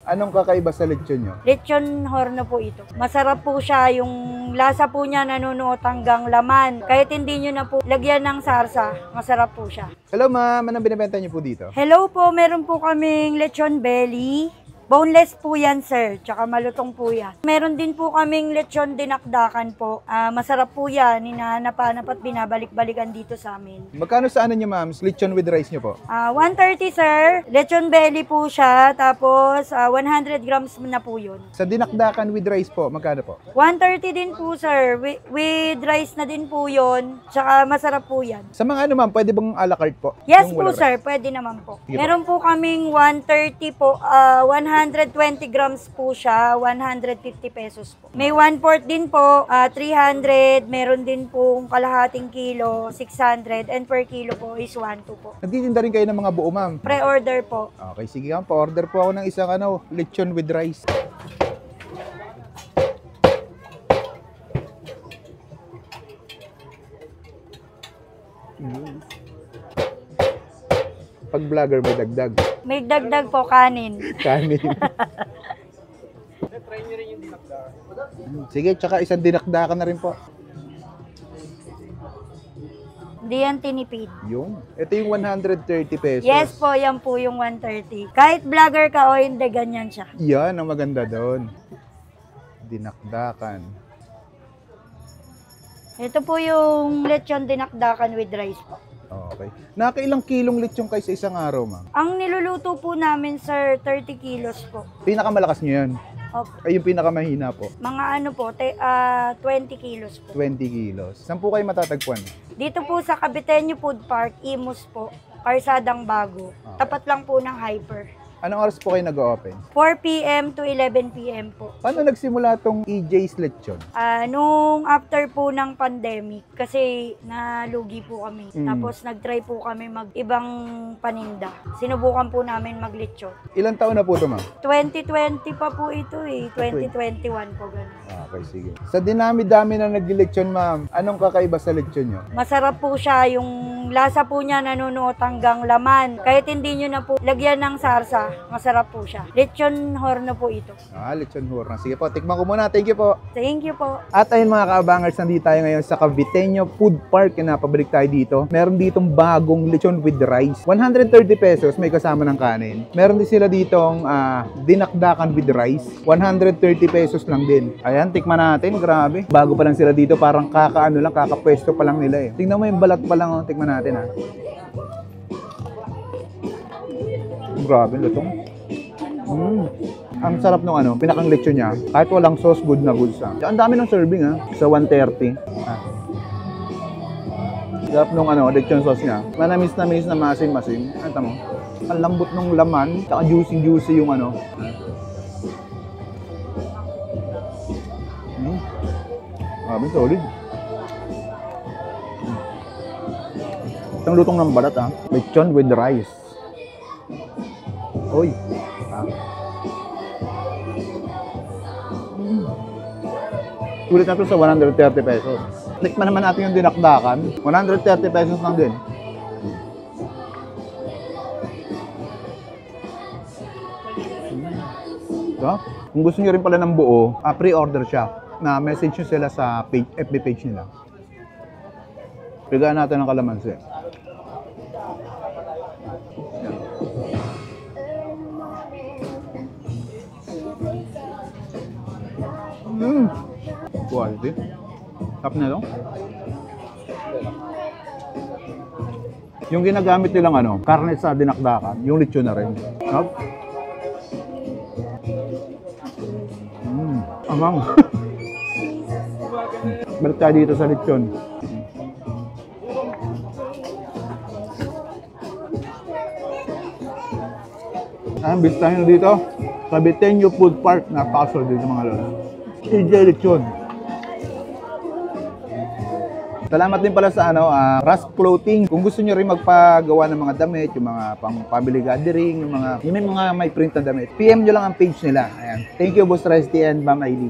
Anong kakaiba sa lechon nyo? Lechon horno po ito. Masarap po siya, yung lasa po niya nanunuot hanggang laman. Kahit hindi nyo na po lagyan ng sarsa, masarap po siya. Hello ma'am, anong binibenta nyo po dito? Hello po, meron po kaming lechon belly. Boneless po yan, sir. Tsaka malutong po yan. Meron din po kaming lechon dinakdakan po. Masarap po yan. Hinahanap-hanap at binabalik-balikan dito sa amin. Magkano sa ano nyo ma'am? Lechon with rice nyo po? 130, sir. Lechon belly po siya. Tapos, 100 grams na po yun. Sa dinakdakan with rice po, magkano po? 130 din po, sir. With rice na din po yun. Tsaka masarap po yan. Sa mga ano ma'am, pwede bang a la carte po? Yes Yung po, walang sir. rice? Pwede naman po. Sige po. Meron po kaming 130 po. 120 grams po siya. 150 pesos po. May 1/4 din po. 300. Meron din po kalahating kilo. 600. And per kilo po is 1.2 po. Nagtitinda rin kayo ng mga buo ma'am? Pre-order po. Okay, sige ma'am. Pa-order po ako ng isang ano, lechon with rice. Pag vlogger may dagdag. May dagdag po kanin. Kanin. Sige, tsaka isang dinakdakan na rin po. Hindi yan tinipid. Yung, ito yung 130 pesos. Yes po, yan po yung 130. Kahit vlogger ka o hindi, ganyan siya. Yan ang maganda doon. Dinakdakan. Ito po yung lechon dinakdakan with rice po. Okay. Nakailang kilong lechon kayo sa isang araw, ma'am? Ang niluluto po namin, sir, 30 kilos po. Pinakamalakas nyo yan? Opo. Ay, yung pinakamahina po? Mga ano po, 20 kilos po. 20 kilos. Saan po kayo matatagpuan? Dito po sa Caviteño Food Park, Imus po, Karsadang Bago. Tapat lang po ng Hyper. Anong oras po kayo nag-open? 4 p.m. to 11 p.m. po. Paano nagsimula tong EJ's Lechon? Nung after po ng pandemic, kasi nalugi po kami. Tapos nag-try po kami mag-ibang paninda. Sinubukan po namin mag-lechon. Ilang taon na po ito, ma'am? 2020 pa po ito eh. 2021 po gano'n. Okay, sige. Sa dinami-dami na nag-lechon, ma'am, anong kakaiba sa lechon nyo? Masarap po siya, yung lasa po niya nanunuot hanggang laman. Kahit hindi nyo na po lagyan ng sarsa, masarap po siya. Lechon horno po ito. Lechon horno. Sige po, tikman ko muna. Thank you po. Thank you po. At ayun mga kaabangers, nandito tayo ngayon sa Caviteño Food Park. Napabalik tayo dito. Meron ditong bagong lechon with rice. 130 pesos, may kasama ng kanin. Meron din sila ditong dinakdakan with rice. 130 pesos lang din. Ayan, tikman natin. Grabe. Bago pa lang sila dito. Parang kakaano lang, kakapwesto pa lang nila eh. Tingnan mo yung balat pa lang. Tikman natin ha. Grabe, lutong. Ang sarap nung ano, pinakang lechon niya. Kahit walang sauce, good na good sa. Ang dami ng serving ha, sa 130. Sarap nung ano, lechon sauce niya. Manamis na masim-masim. Ito mo. Ang lambot nung laman, saka juicy yung ano. Grabe, solid. Itong lutong ng balat ha. Lechon with rice. Uy. Ulit na ito sa 130 pesos. Tikman naman natin yung dinakdakan. 130 pesos lang din. So, kung gusto nyo rin pala ng buo, pre-order siya. Na message nyo sila sa page, FB page nila. Pigaan natin ng kalamansi. Quality. Tap na ito. Yung ginagamit nilang ano, karne sa dinakdakan, yung lechon na rin. Tap. Amang. Balik tayo dito sa lechon. Bis tayo dito. Caviteño Food Park. Napakasol dito mga lola. EJ Lechon. Salamat din pala sa ano, Rusk Clothing. Kung gusto niyo rin magpagawa ng mga damit, yung mga pang family gathering, yung may print na damit, PM nyo lang ang page nila. Ayan. Thank you, Boss Rusty and Ma'am Aileen.